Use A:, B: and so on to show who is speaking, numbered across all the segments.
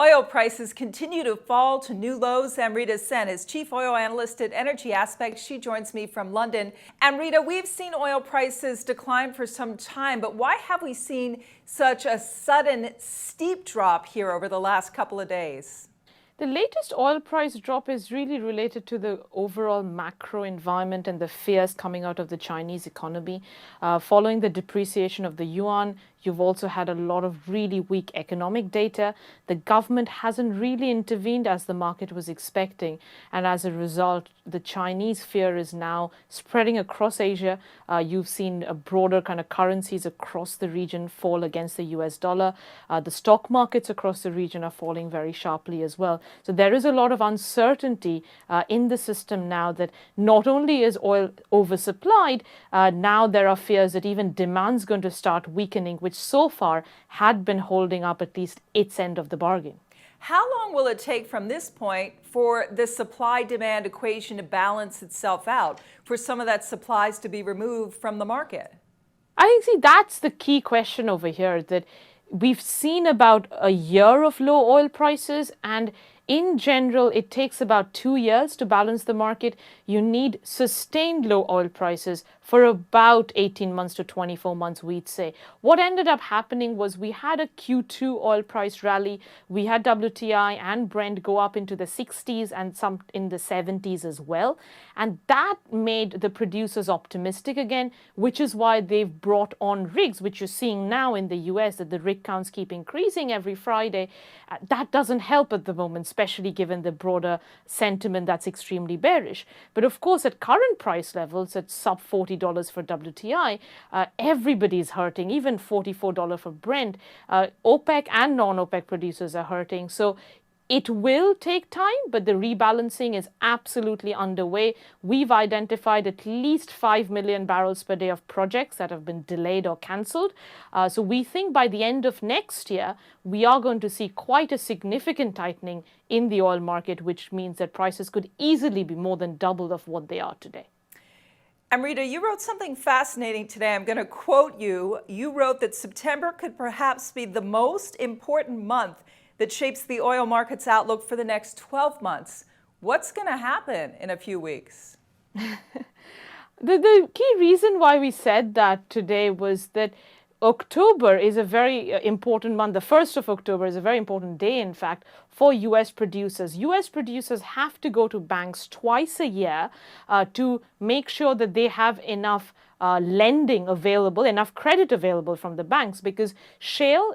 A: Oil prices continue to fall to new lows. Amrita Sen is Chief Oil Analyst at Energy XXI. She joins me from London. Amrita, we've seen oil prices decline for some time, but why have we seen such a sudden, steep drop here over the last couple of days?
B: The latest oil price drop is really related to the overall macro environment and the fears coming out of the Chinese economy. Following the depreciation of the yuan, you've also had a lot of really weak economic data. The government hasn't really intervened as the market was expecting. And as a result, the Chinese fear is now spreading across Asia. You've seen a broader kind of currencies across the region fall against the US dollar. The stock markets across the region are falling very sharply as well. So there is a lot of uncertainty in the system now that not only is oil oversupplied, now there are fears that even demand's going to start weakening, which so far had been holding up at least its end of the bargain.
A: How long will it take from this point for the supply-demand equation to balance itself out, for some of that supplies to be removed from the market?
B: I think, see, that's the key question over here, that we've seen about a year of low oil prices, and in general, it takes about 2 years to balance the market. You need sustained low oil prices for about 18 months to 24 months, we'd say. What ended up happening was we had a Q2 oil price rally. We had WTI and Brent go up into the 60s and some in the 70s as well. And that made the producers optimistic again, which is why they've brought on rigs, which you're seeing now in the US, that the rig counts keep increasing every Friday. That doesn't help at the moment, especially given the broader sentiment that's extremely bearish. But of course, at current price levels, at sub $40 for WTI, everybody's hurting, even $44 for Brent. OPEC and non-OPEC producers are hurting. So it will take time, but the rebalancing is absolutely underway. We've identified at least 5 million barrels per day of projects that have been delayed or cancelled. So we think by the end of next year, we are going to see quite a significant tightening in the oil market, which means that prices could easily be more than double of what they are today.
A: Amrita, you wrote something fascinating today. I'm going to quote you. You wrote that September could perhaps be the most important month that shapes the oil market's outlook for the next 12 months. What's going to happen in a few weeks?
B: The key reason why we said that today was that October is a very important month. The 1st of October is a very important day, in fact, for US producers. US producers have to go to banks twice a year to make sure that they have enough lending available, enough credit available from the banks, because shale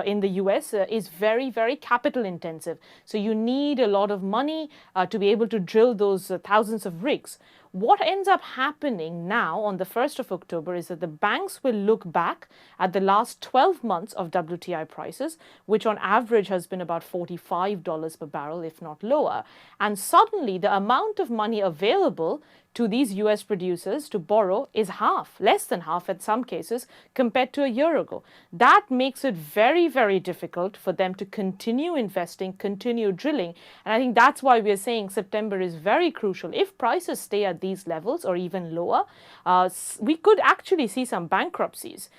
B: in the US is very, very capital intensive. So you need a lot of money to be able to drill those thousands of rigs. What ends up happening now on the 1st of October is that the banks will look back at the last 12 months of WTI prices, which on average has been about $45 per barrel, if not lower. And suddenly the amount of money available to these US producers to borrow is half, less than half in some cases, compared to a year ago. That makes it very, very difficult for them to continue investing, continue drilling. And I think that's why we are saying September is very crucial. If prices stay at these levels or even lower, we could actually see some bankruptcies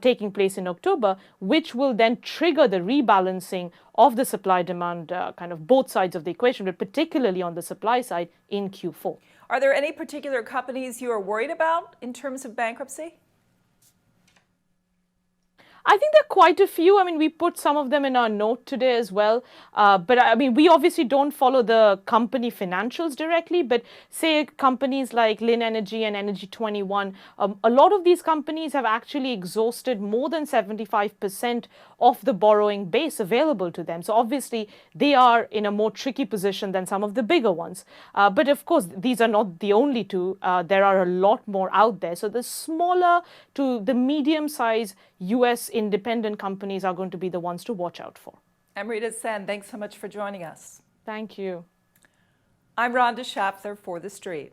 B: taking place in October, which will then trigger the rebalancing of the supply-demand kind of both sides of the equation, but particularly on the supply side in Q4.
A: Are there any particular companies you are worried about in terms of bankruptcy?
B: I think there are quite a few. I mean, we put some of them in our note today as well. But I mean, we obviously don't follow the company financials directly, but say companies like Linn Energy and Energy XXI, a lot of these companies have actually exhausted more than 75% of the borrowing base available to them. So obviously, they are in a more tricky position than some of the bigger ones. But of course, these are not the only two. There are a lot more out there. So the smaller to the medium size US independent companies are going to be the ones to watch out for.
A: Amrita Sen, thanks so much for joining us.
B: Thank you.
A: I'm Rhonda Schaffler for The Street.